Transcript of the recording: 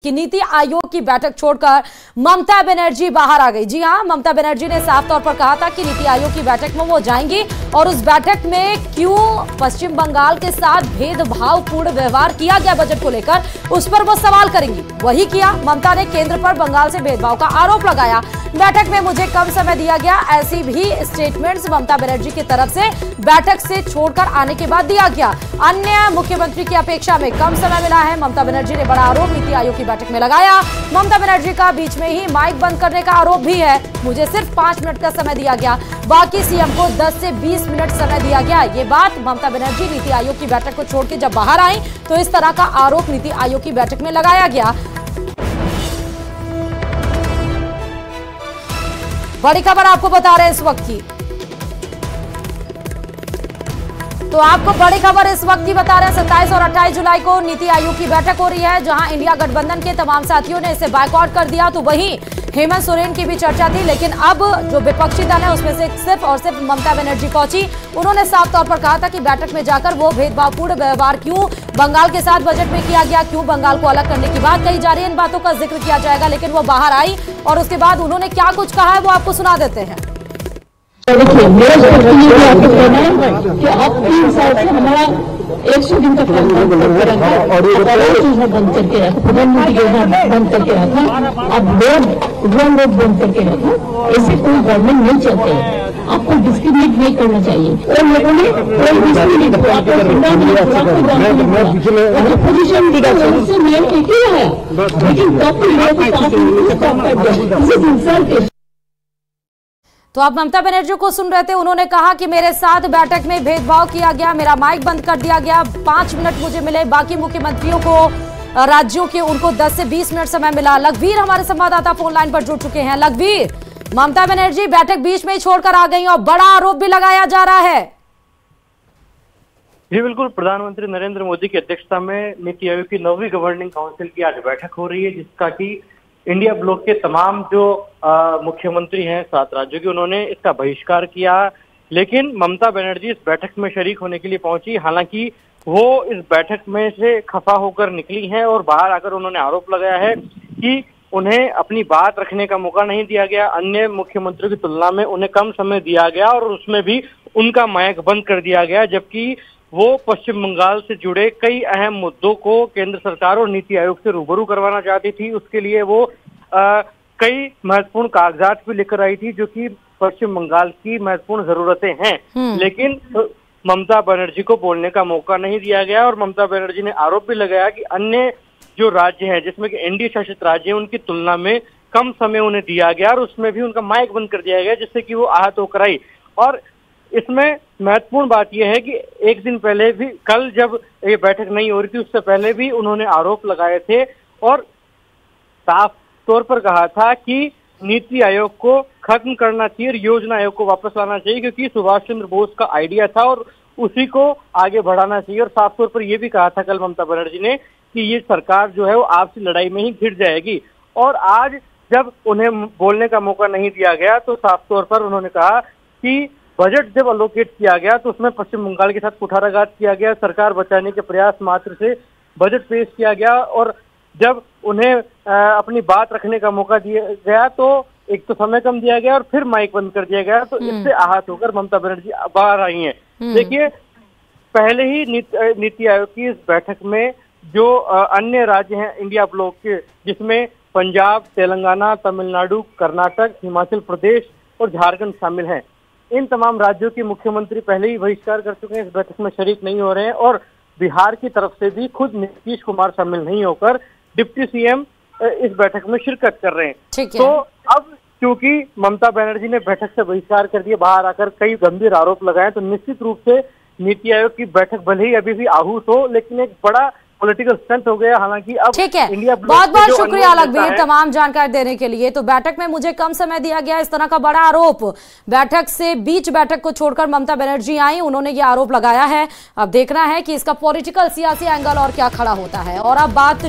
कि नीति आयोग की बैठक छोड़कर ममता बनर्जी बाहर आ गई। जी हां, ममता बनर्जी ने साफ तौर पर कहा था कि नीति आयोग की बैठक में वो जाएंगी और उस बैठक में क्यों पश्चिम बंगाल के साथ भेदभावपूर्ण व्यवहार किया गया बजट को लेकर, उस पर वो सवाल करेंगी। वही किया। ममता ने केंद्र पर बंगाल से भेदभाव का आरोप लगाया। बैठक में मुझे कम समय दिया गया, ऐसी भी स्टेटमेंट्स ममता बनर्जी की तरफ से बैठक से छोड़कर आने के बाद दिया गया। अन्य मुख्यमंत्री की अपेक्षा में कम समय मिला है। ममता बनर्जी ने बड़ा आरोप नीति आयोग की बैठक में लगाया। ममता बनर्जी का बीच में ही माइक बंद करने का आरोप भी है। मुझे सिर्फ 5 मिनट का समय दिया गया, बाकी सीएम को 10 से 20 मिनट समय दिया गया। ये बात ममता बनर्जी नीति आयोग की बैठक को छोड़ के जब बाहर आई तो इस तरह का आरोप नीति आयोग की बैठक में लगाया गया। बड़ी खबर आपको बता रहे हैं इस वक्त की, तो आपको बड़ी खबर इस वक्त की बता रहे हैं। 27 और 28 जुलाई को नीति आयोग की बैठक हो रही है, जहां इंडिया गठबंधन के तमाम साथियों ने इसे बायकॉट कर दिया। तो वहीं हेमंत सोरेन की भी चर्चा थी, लेकिन अब जो विपक्षी दल है उसमें से सिर्फ और सिर्फ ममता बनर्जी पहुंची। उन्होंने साफ तौर पर कहा था कि बैठक में जाकर वो भेदभावपूर्ण व्यवहार क्यों बंगाल के साथ बजट में किया गया, क्यों बंगाल को अलग करने की बात कही जा रही है, इन बातों का जिक्र किया जाएगा। लेकिन वो बाहर आई और उसके बाद उन्होंने क्या कुछ कहा है वो आपको सुना देते हैं। देखिए, मेरा ये भी आपको कहना है कि अब 3 साल से हमारा 100 दिन का काम बंद करके रखा, बंद करके रखा, प्रधानमंत्री योजना बंद करके रखा, अब रोड बंद करके रखा। ऐसे कोई गवर्नमेंट नहीं चलते हैं। आपको डिस्क्रिमिनेट नहीं करना चाहिए। और लोगों ने कोई डिस्क्रिमिनेट पोजिशन एक ही है, लेकिन तो आप ममता बनर्जी को सुन रहे थे। उन्होंने कहा कि मेरे साथ बैठक में भेदभाव किया गया, मेरा माइक बंद कर दिया गया, 5 मिनट मुझे मिले, बाकी मुख्यमंत्रियों को राज्यों के उनको 10 से 20 मिनट समय मिला। लखवीर हमारे संवाददाता फोन लाइन पर जुड़ चुके हैं। लखवीर, ममता बनर्जी बैठक बीच में ही छोड़कर आ गई और बड़ा आरोप भी लगाया जा रहा है। जी बिल्कुल, प्रधानमंत्री नरेंद्र मोदी की अध्यक्षता में नीति आयोग की 9वीं गवर्निंग काउंसिल की आज बैठक हो रही है, जिसका कि इंडिया ब्लॉक के तमाम जो मुख्यमंत्री हैं 7 राज्यों के, उन्होंने इसका बहिष्कार किया। लेकिन ममता बनर्जी इस बैठक में शरीक होने के लिए पहुंची। हालांकि वो इस बैठक में से खफा होकर निकली हैं और बाहर आकर उन्होंने आरोप लगाया है कि उन्हें अपनी बात रखने का मौका नहीं दिया गया। अन्य मुख्यमंत्रियों की तुलना में उन्हें कम समय दिया गया और उसमें भी उनका माइक बंद कर दिया गया, जबकि वो पश्चिम बंगाल से जुड़े कई अहम मुद्दों को केंद्र सरकार और नीति आयोग से रूबरू करवाना चाहती थी। उसके लिए वो कई महत्वपूर्ण कागजात भी लेकर आई थी, जो कि पश्चिम बंगाल की महत्वपूर्ण जरूरतें हैं। लेकिन ममता बनर्जी को बोलने का मौका नहीं दिया गया और ममता बनर्जी ने आरोप भी लगाया कि अन्य जो राज्य हैं, जिसमें कि एनडीए शासित राज्य हैं, उनकी तुलना में कम समय उन्हें दिया गया और उसमें भी उनका माइक बंद कर दिया गया, जिससे कि वो आहत होकर आई। और इसमें महत्वपूर्ण बात यह है कि एक दिन पहले भी, कल जब ये बैठक नहीं हो रही थी उससे पहले भी उन्होंने आरोप लगाए थे और साफ तौर पर कहा था कि नीति आयोग को खत्म करना चाहिए और योजना आयोग को वापस लाना चाहिए, क्योंकि सुभाष चंद्र बोस का आइडिया था और उसी को आगे बढ़ाना चाहिए। और साफ तौर पर यह भी कहा था कल ममता बनर्जी ने कि ये सरकार जो है वो आपसी लड़ाई में ही घिर जाएगी। और आज जब उन्हें बोलने का मौका नहीं दिया गया तो साफ तौर पर उन्होंने कहा कि बजट जब अलोकेट किया गया तो उसमें पश्चिम बंगाल के साथ कुठाराघात किया गया, सरकार बचाने के प्रयास मात्र से बजट पेश किया गया। और जब उन्हें अपनी बात रखने का मौका दिया गया तो एक तो समय कम दिया गया और फिर माइक बंद कर दिया गया। तो इससे आहत होकर ममता बनर्जी बाहर आई हैं। देखिए, पहले ही नीति आयोग की इस बैठक में जो अन्य राज्य हैं इंडिया ब्लॉक के, जिसमें पंजाब, तेलंगाना, तमिलनाडु, कर्नाटक, हिमाचल प्रदेश और झारखंड शामिल हैं, इन तमाम राज्यों के मुख्यमंत्री पहले ही बहिष्कार कर चुके हैं, इस बैठक में शरीक नहीं हो रहे हैं। और बिहार की तरफ से भी खुद नीतीश कुमार शामिल नहीं होकर डिप्टी सीएम इस बैठक में शिरकत कर रहे हैं। तो अब क्योंकि ममता बनर्जी ने बैठक से बहिष्कार कर दिया, बाहर आकर कई गंभीर आरोप लगाए, तो निश्चित रूप से नीति आयोग की बैठक भले ही अभी भी आहूत हो, लेकिन एक बड़ा पॉलिटिकल स्टंट हो गया। हालांकि अब ठीक है, बहुत बहुत शुक्रिया लखवीर तमाम जानकारी देने के लिए। तो बैठक में मुझे कम समय दिया गया, इस तरह का बड़ा आरोप बैठक से बीच बैठक को छोड़कर ममता बनर्जी आई, उन्होंने ये आरोप लगाया है। अब देखना है कि इसका पॉलिटिकल सियासी एंगल और क्या खड़ा होता है। और अब बात